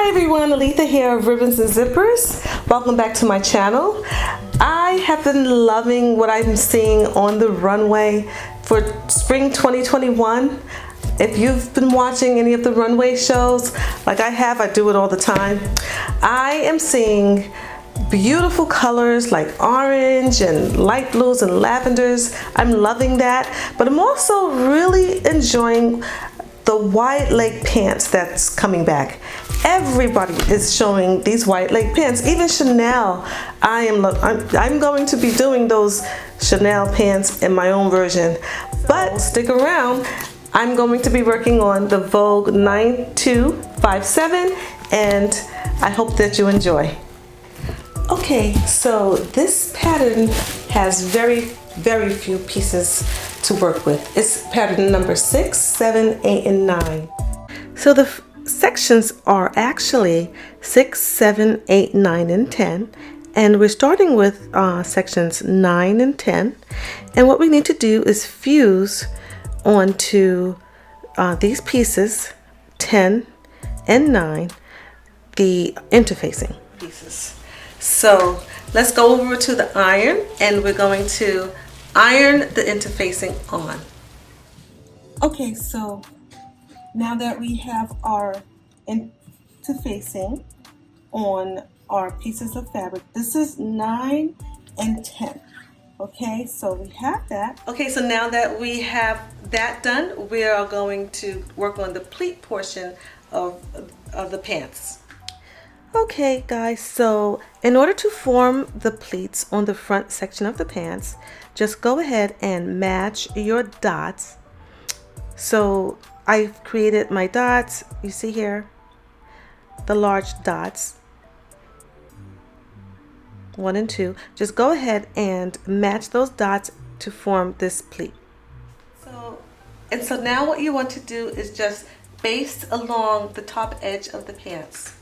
everyone, Aletha here of Ribbons and Zippers. Welcome back to my channel. I have been loving what I'm seeing on the runway for spring 2021. If you've been watching any of the runway shows, like I have, I do it all the time. I am seeing beautiful colors like orange and light blues and lavenders. I'm loving that, but I'm also really enjoying the wide leg pants that's coming back. Everybody is showing these wide leg pants, even Chanel. I'm going to be doing those Chanel pants in my own version, but stick around. I'm going to be working on the Vogue 9257, and I hope that you enjoy. Okay, so this pattern has very few pieces to work with. It's pattern number 6, 7, 8, and 9. So the sections are actually 6, 7, 8, 9, and 10. And we're starting with sections 9 and 10. And what we need to do is fuse onto these pieces, 10 and 9, the interfacing pieces. So let's go over to the iron, and we're going to iron the interfacing on. Okay, so now that we have our interfacing on our pieces of fabric, this is 9 and 10. Okay, so we have that. Okay, so now that we have that done, we are going to work on the pleat portion of the pants. Okay guys, so in order to form the pleats on the front section of the pants, just go ahead and match your dots. So I've created my dots, you see here, the large dots, 1 and 2. Just go ahead and match those dots to form this pleat. So now what you want to do is just baste along the top edge of the pants.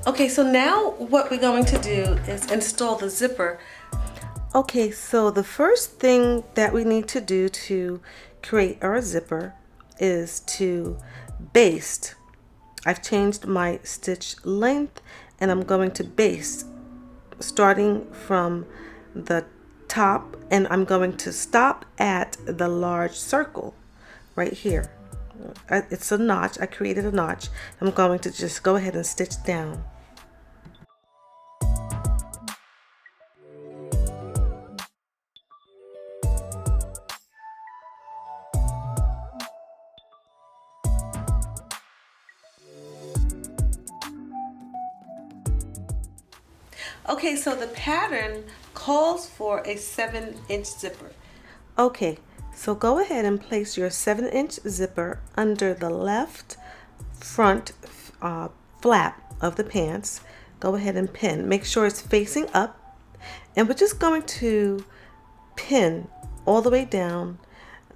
Okay, so now what we're going to do is install the zipper. Okay, so the first thing that we need to do to create our zipper is to baste. I've changed my stitch length, and I'm going to baste starting from the top, and I'm going to stop at the large circle right here. It's a notch. I created a notch. I'm going to just go ahead and stitch down. Okay, so the pattern calls for a 7-inch zipper. Okay, so go ahead and place your 7-inch zipper under the left front flap of the pants. Go ahead and pin. Make sure it's facing up, and we're just going to pin all the way down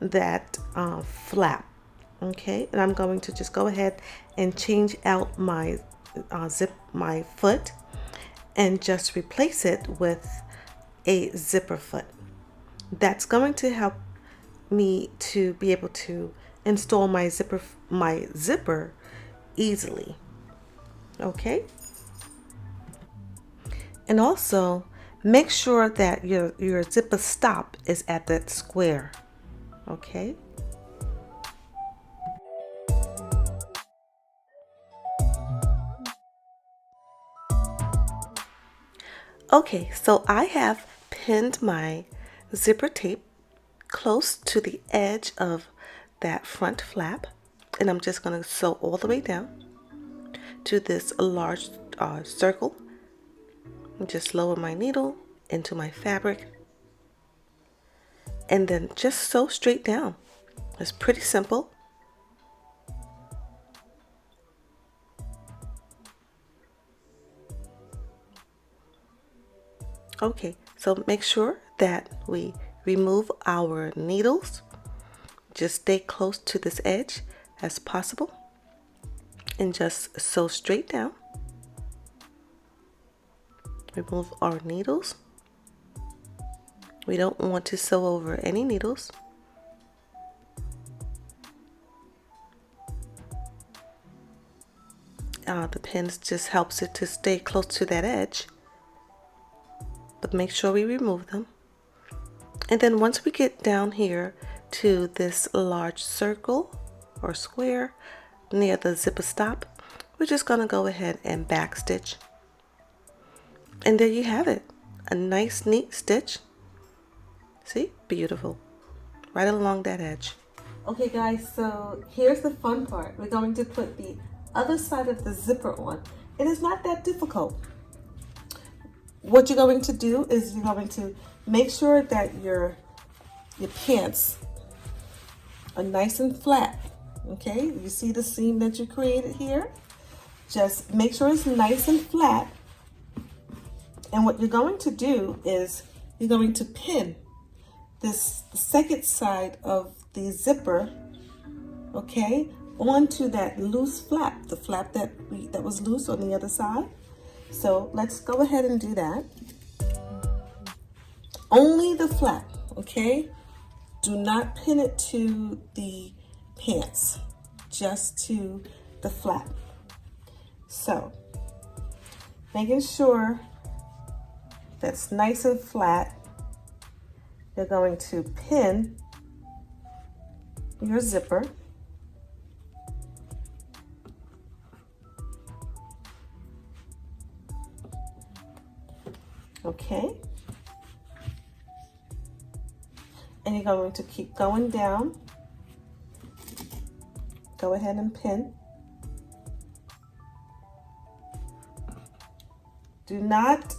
that flap. Okay, and I'm going to just go ahead and change out my my foot, and just replace it with a zipper foot. That's going to help me to be able to install my zipper easily. Okay, and also make sure that your zipper stop is at that square. Okay. Okay, so I have pinned my zipper tape close to the edge of that front flap, and I'm just going to sew all the way down to this large circle. Just lower my needle into my fabric, and then just sew straight down. It's pretty simple. Okay, so make sure that we remove our needles. Just stay close to this edge as possible, and just sew straight down. Remove our needles. We don't want to sew over any needles. The pins just helps it to stay close to that edge, but make sure we remove them. And then once we get down here to this large circle or square near the zipper stop, we're just going to go ahead and back stitch. And there you have it, a nice neat stitch. See, beautiful, right along that edge. Okay guys, so here's the fun part. We're going to put the other side of the zipper on. It is not that difficult. What you're going to do is you're going to make sure that your pants are nice and flat. Okay, you see the seam that you created here? Just make sure it's nice and flat. And what you're going to do is you're going to pin this second side of the zipper, okay, onto that loose flap, the flap that was loose on the other side. So let's go ahead and do that. Only the flap, okay? Do not pin it to the pants, just to the flap. So, making sure that's nice and flat, you're going to pin your zipper. Okay. And you're going to keep going down. Go ahead and pin. Do not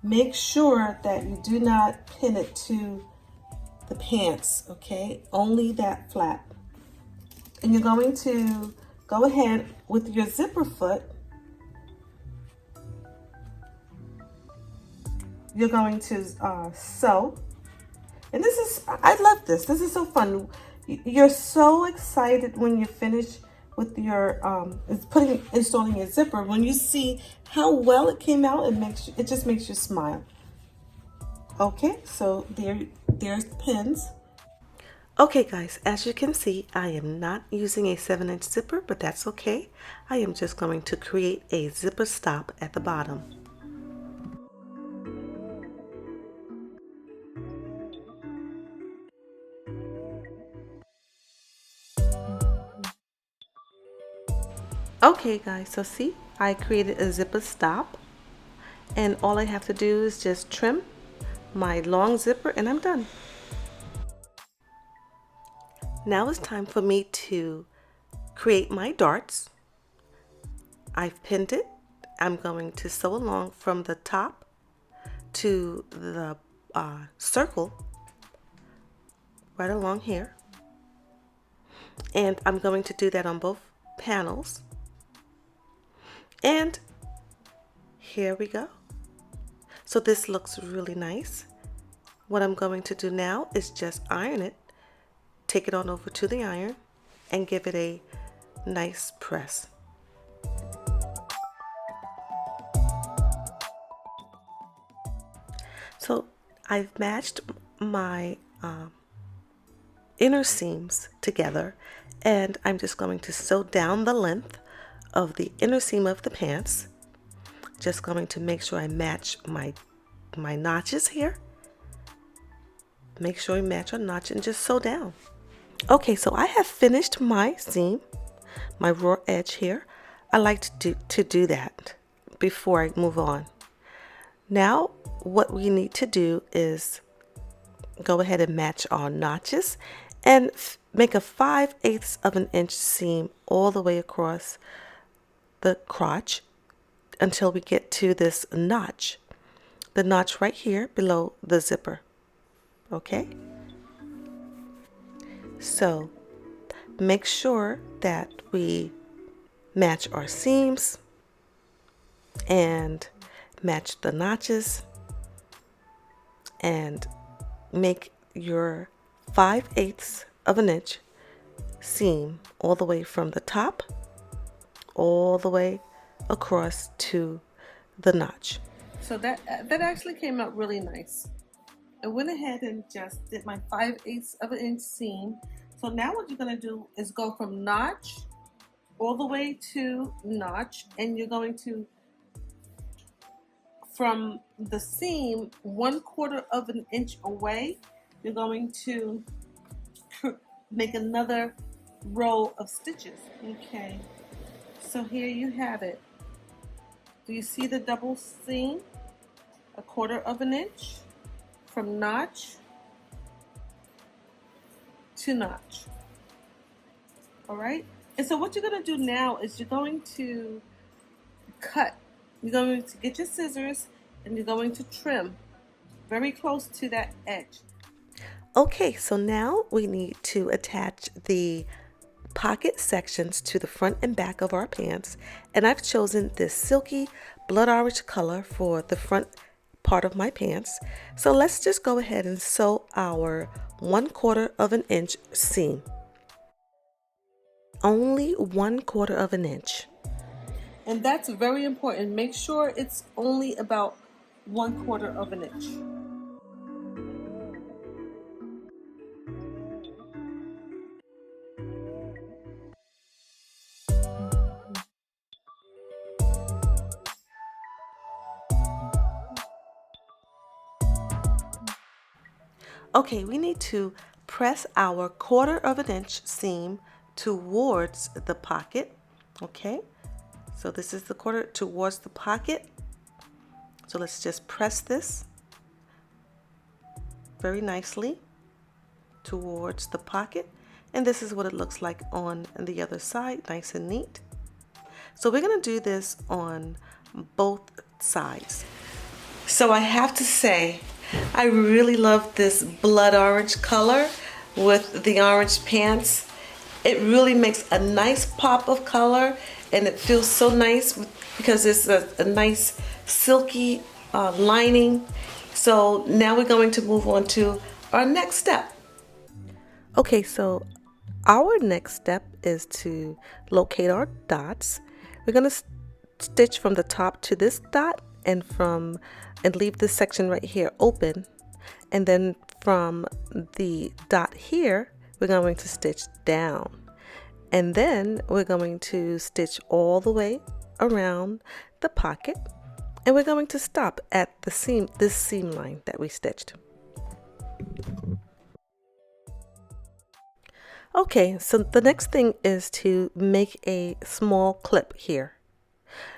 make sure that you do not pin it to the pants, okay? Only that flap. And you're going to go ahead with your zipper foot. You're going to sew. And this is, I love this. This is so fun. You're so excited when you finish with your installing your zipper. When you see how well it came out, it just makes you smile. Okay, so there's the pins. Okay guys, as you can see, I am not using a 7-inch zipper, but that's okay. I am just going to create a zipper stop at the bottom. Okay guys, so see, I created a zipper stop, and all I have to do is just trim my long zipper and I'm done. Now it's time for me to create my darts. I've pinned it. I'm going to sew along from the top to the circle right along here, and I'm going to do that on both panels. And here we go. So this looks really nice. What I'm going to do now is just iron it, take it on over to the iron, and give it a nice press. So I've matched my inner seams together, and I'm just going to sew down the length of the inner seam of the pants. Just going to make sure I match my notches here. Make sure you match a notch and just sew down. Okay, so I have finished my seam, my raw edge here. I like to do that before I move on. Now what we need to do is go ahead and match our notches and make a 5/8 of an inch seam all the way across the crotch until we get to this notch, the notch right here below the zipper. Okay, so make sure that we match our seams and match the notches and make your 5/8 of an inch seam all the way from the top all the way across to the notch. So that actually came out really nice. I went ahead and just did my 5/8 of an inch seam. So now what you're going to do is go from notch all the way to notch, and you're going to, from the seam 1/4 of an inch away, you're going to make another row of stitches. Okay, so here you have it. Do you see the double seam? 1/4 of an inch from notch to notch. All right, and so what you're going to do now is you're going to cut. You're going to get your scissors and you're going to trim very close to that edge. Okay, so now we need to attach the pocket sections to the front and back of our pants, and I've chosen this silky blood orange color for the front part of my pants. So let's just go ahead and sew our 1/4 of an inch seam. Only 1/4 of an inch. And that's very important. Make sure it's only about 1/4 of an inch. Okay, we need to press our 1/4 of an inch seam towards the pocket. Okay, so this is the 1/4 towards the pocket. So let's just press this very nicely towards the pocket, and this is what it looks like on the other side, nice and neat. So we're going to do this on both sides. So I have to say, I really love this blood orange color with the orange pants. It really makes a nice pop of color, and it feels so nice because it's a nice silky lining. So now we're going to move on to our next step. Okay, so our next step is to locate our dots. We're going to stitch from the top to this dot and leave this section right here open, and then from the dot here we're going to stitch down, and then we're going to stitch all the way around the pocket, and we're going to stop at the seam, this seam line that we stitched. Okay, so the next thing is to make a small clip here.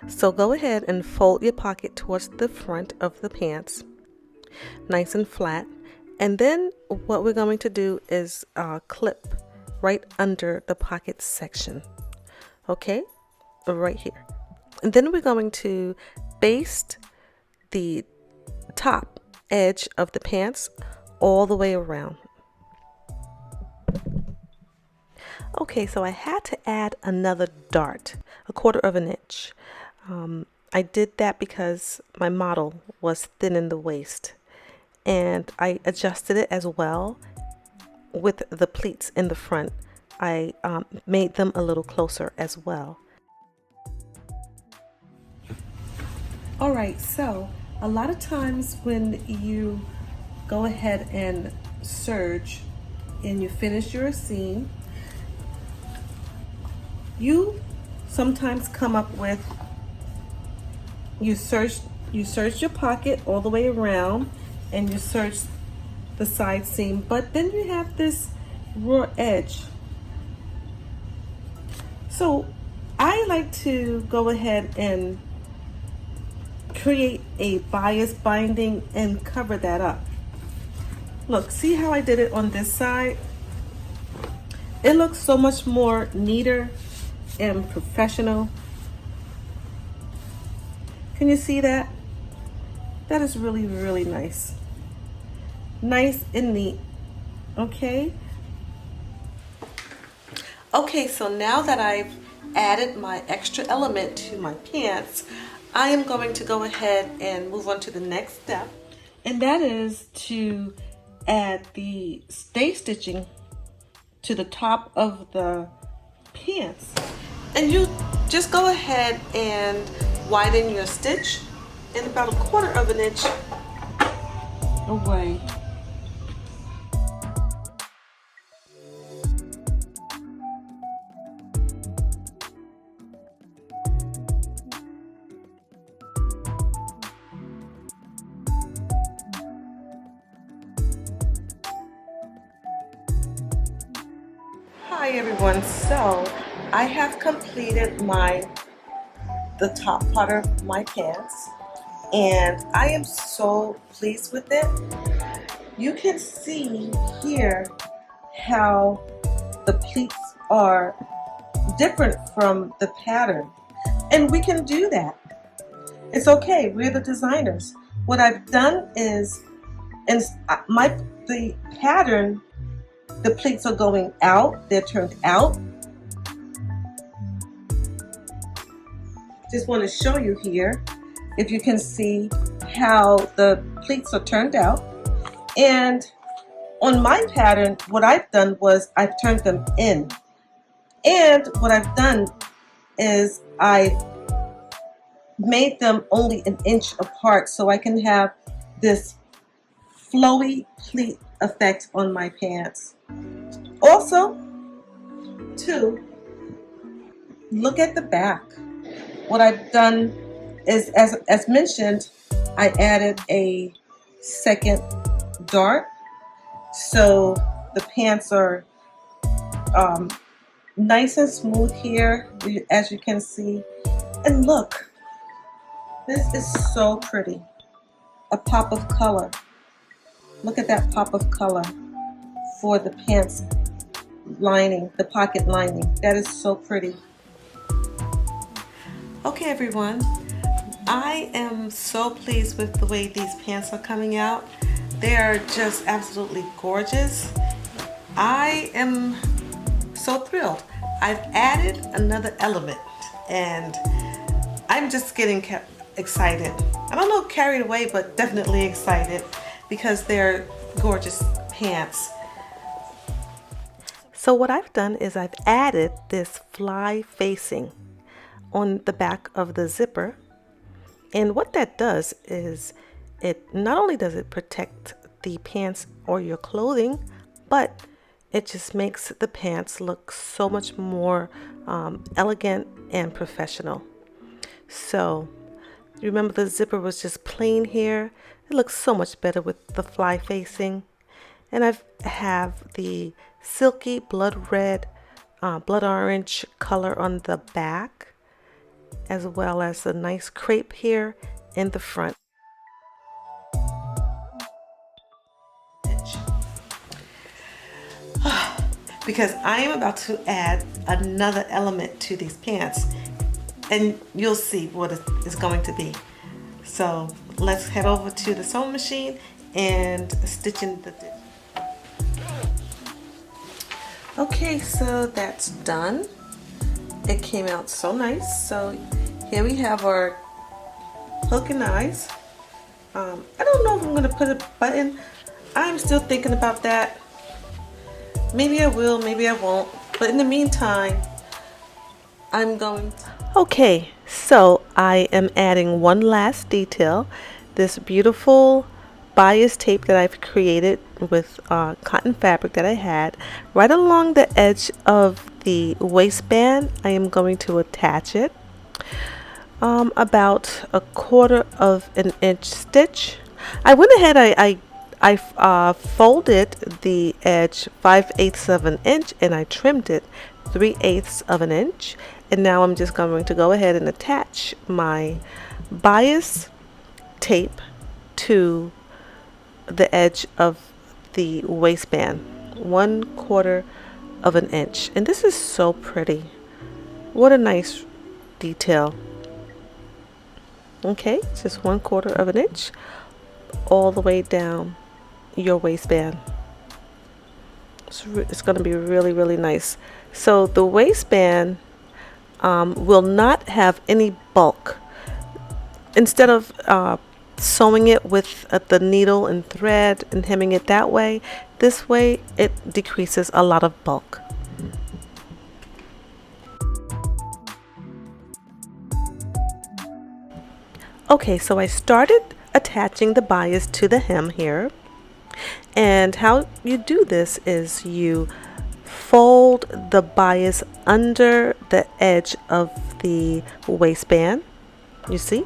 So go ahead and fold your pocket towards the front of the pants, nice and flat. And then what we're going to do is clip right under the pocket section. Okay, right here. And then we're going to baste the top edge of the pants all the way around. Okay, so I had to add another dart, 1/4 of an inch. I did that because my model was thin in the waist, and I adjusted it as well with the pleats in the front. I made them a little closer as well. Alright, so a lot of times when you go ahead and serge and you finish your seam, you sometimes come up with, you serge your pocket all the way around and you serge the side seam, but then you have this raw edge. So I like to go ahead and create a bias binding and cover that up. Look, see how I did it on this side? It looks so much more neater and professional. Can you see that? That is really, really nice. Nice and neat. Okay? Okay, so now that I've added my extra element to my pants, I am going to go ahead and move on to the next step, and that is to add the stay stitching to the top of the pants. And you just go ahead and widen your stitch and about 1/4 of an inch away. Hi everyone, so I have completed the top part of my pants and I am so pleased with it. You can see here how the pleats are different from the pattern, and we can do that. It's okay, we're the designers. What I've done is, the pattern, the pleats are going out, they're turned out. Just want to show you here, if you can see how the pleats are turned out. And on my pattern, what I've done was I've turned them in. And what I've done is I made them only 1 inch apart so I can have this flowy pleat effect on my pants. Also, too, look at the back. What I've done is, as mentioned, I added a second dart, so the pants are nice and smooth here, as you can see. And look, this is so pretty. A pop of color. Look at that pop of color for the pants lining, the pocket lining. That is so pretty. Okay everyone, I am so pleased with the way these pants are coming out. They are just absolutely gorgeous. I am so thrilled. I've added another element and I'm just getting excited. I don't know, carried away, but definitely excited because they're gorgeous pants. So what I've done is I've added this fly facing on the back of the zipper, and what that does is it not only does it protect the pants or your clothing, but it just makes the pants look so much more elegant and professional. So remember, the zipper was just plain here. It looks so much better with the fly facing. And I have the silky blood red, blood orange color on the back, as well as a nice crepe here in the front. Because I am about to add another element to these pants, and you'll see what it is going to be. So let's head over to the sewing machine and stitch in the ditch. Okay, so that's done. It came out so nice. So here we have our hook and eyes. I don't know if I'm going to put a button. I'm still thinking about that. Maybe I will, maybe I won't. But in the meantime, I'm going to... Okay, so I am adding one last detail. This beautiful bias tape that I've created with cotton fabric that I had. Right along the edge of the waistband, I am going to attach it. About 1/4 of an inch stitch. I went ahead, I folded the edge 5/8 of an inch and I trimmed it 3/8 of an inch. And now I'm just going to go ahead and attach my bias tape to the edge of the waistband, 1/4 of an inch. And this is so pretty. What a nice detail. Okay, just 1/4 of an inch all the way down your waistband. It's going to be really, really nice. So the waistband will not have any bulk. Instead of sewing it with the needle and thread and hemming it that way, this way it decreases a lot of bulk. Okay, so I started attaching the bias to the hem here, and how you do this is you fold the bias under the edge of the waistband. You see?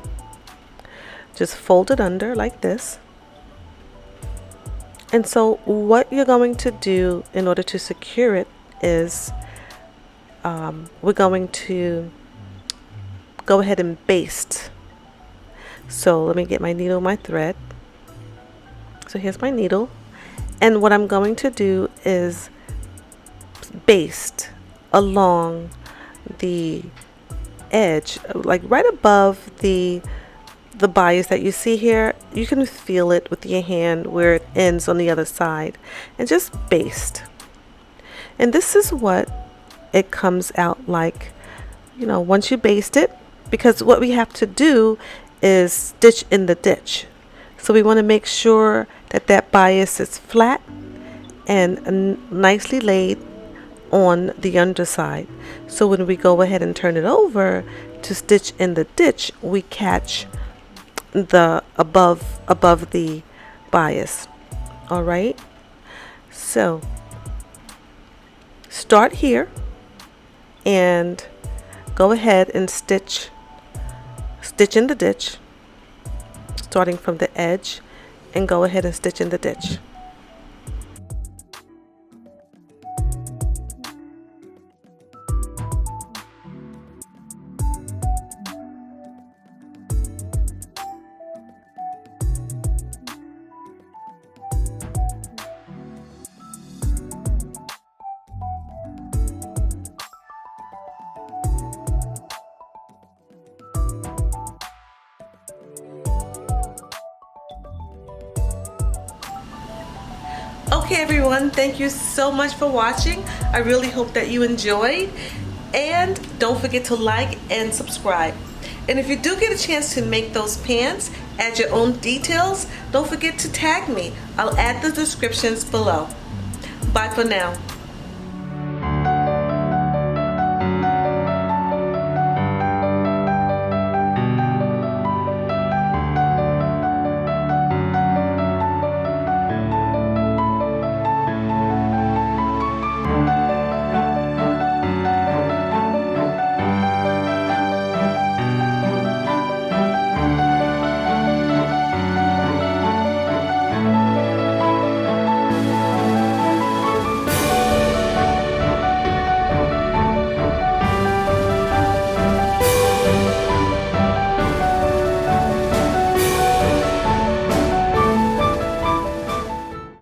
Just fold it under like this. And so what you're going to do in order to secure it is we're going to go ahead and baste. So let me get my needle, my thread. So here's my needle, and what I'm going to do is baste along the edge, like right above the bias that you see here. You can feel it with your hand where it ends on the other side, and just baste. And this is what it comes out like, you know, once you baste it, because what we have to do is stitch in the ditch. So we want to make sure that that bias is flat and nicely laid on the underside. So when we go ahead and turn it over to stitch in the ditch, we catch the above the bias. All right, so start here and go ahead and stitch in the ditch, starting from the edge, and go ahead and stitch in the ditch. Okay everyone, thank you so much for watching. I really hope that you enjoyed, and don't forget to like and subscribe. And if you do get a chance to make those pants, add your own details, don't forget to tag me. I'll add the descriptions below. Bye for now.